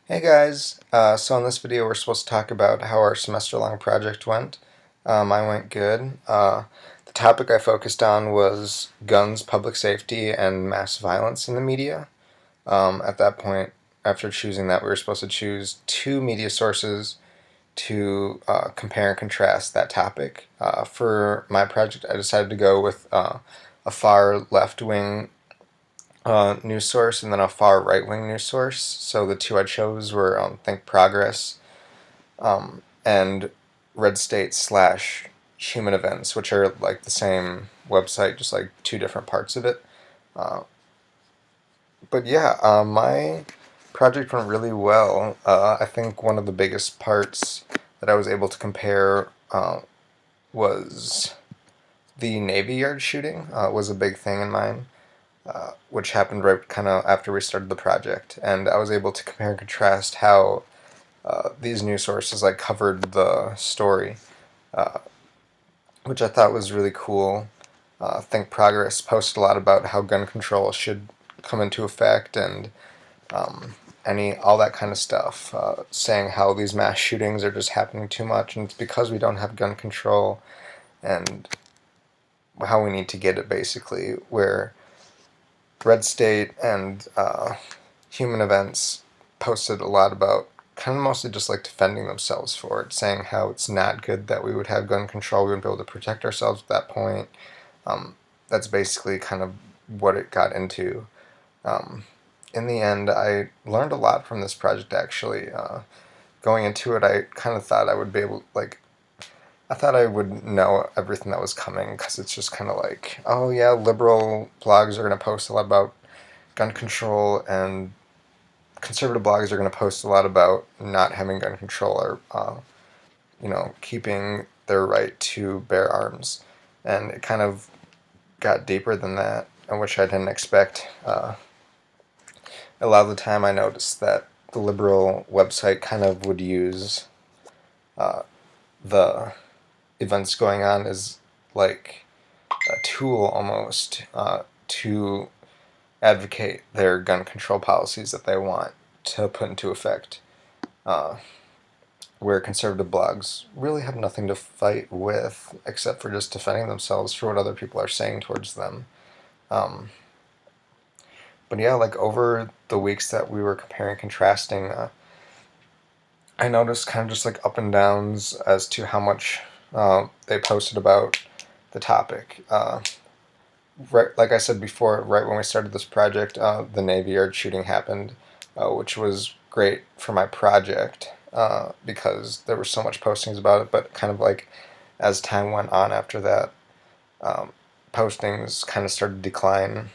Hey guys, so in this video we're supposed to talk about how our semester-long project went. Mine went good. The topic I focused on was guns, public safety, and mass violence in the media. At that point, after choosing that, we were supposed to choose two media sources to compare and contrast that topic. For my project, I decided to go with a far left-wing news source and then a far right wing news source. So the two I chose were Think Progress and Red State slash Human Events, which are like the same website, just like two different parts of it. Uh, but yeah, my project went really well. I think one of the biggest parts that I was able to compare was the Navy Yard shooting. Was a big thing in mine. Which happened right kind of after we started the project, and I was able to compare and contrast how these news sources like covered the story, uh, which I thought was really cool. Think Progress posted a lot about how gun control should come into effect and any all that kind of stuff, saying how these mass shootings are just happening too much, and it's because we don't have gun control and how we need to get it basically. Where Red State and Human Events posted a lot about kind of mostly just like defending themselves for it, saying how it's not good that we would have gun control, we wouldn't be able to protect ourselves at that point. Um, that's basically kind of what it got into. Um, in the end, I learned a lot from this project actually. Going into it, I kind of thought I would be able, like, I thought I would know everything that was coming because it's just kind of like, oh yeah, liberal blogs are going to post a lot about gun control, and conservative bloggers are going to post a lot about not having gun control or, keeping their right to bear arms. And it kind of got deeper than that, which I didn't expect. A lot of the time, I noticed that the liberal website kind of would use uh, the events going on as like a tool almost to advocate their gun control policies that they want to put into effect. Uh, where conservative blogs really have nothing to fight with except for just defending themselves for what other people are saying towards them. Um, but yeah, like over the weeks that we were comparing and contrasting, I noticed kind of just like up and downs as to how much they posted about the topic. Right, like I said before, right when we started this project, the Navy Yard shooting happened, which was great for my project because there was so much postings about it. But kind of like as time went on after that, um, postings kind of started to decline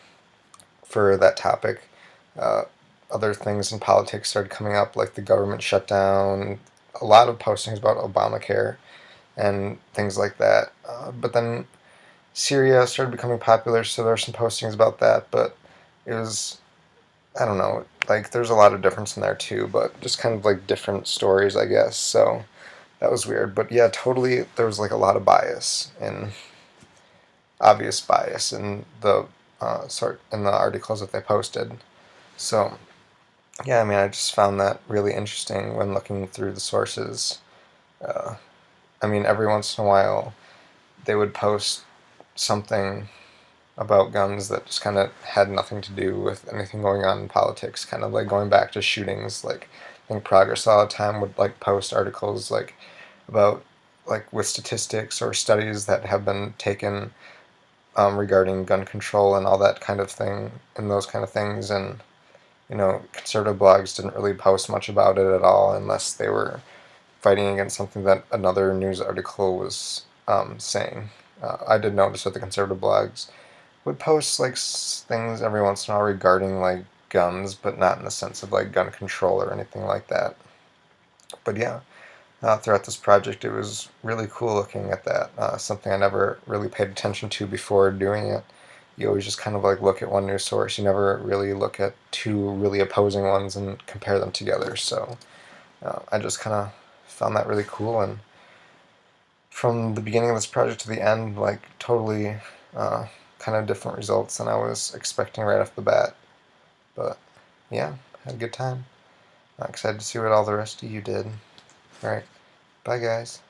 for that topic. Uh, Other things in politics started coming up, like the government shutdown, a lot of postings about Obamacare and things like that. But then Syria started becoming popular, so there were some postings about that, but it was, I don't know, like there's a lot of difference in there too, but just kind of like different stories, I guess. So that was weird. But yeah, totally, there was like a lot of bias and obvious bias in the in the articles that they posted. So yeah, I mean, I just found that really interesting when looking through the sources. Uh, I mean, every once in a while they would post something about guns that just kind of had nothing to do with anything going on in politics, kind of like going back to shootings. Like, I think Progress all the time would like post articles like about like with statistics or studies that have been taken regarding gun control and all that kind of thing and those kind of things. And conservative blogs didn't really post much about it at all unless they were fighting against something that another news article was saying. I did notice that the conservative blogs would post like things every once in a while regarding like guns, but not in the sense of like gun control or anything like that. But yeah, throughout this project, it was really cool looking at that. Something I never really paid attention to before doing it. You always just kind of like look at one news source. You never really look at two really opposing ones and compare them together. So I just kind of found that really cool. And from the beginning of this project to the end, like totally uh, kind of different results than I was expecting right off the bat. But yeah, had a good time. Excited to see what all the rest of you did. Alright, bye guys.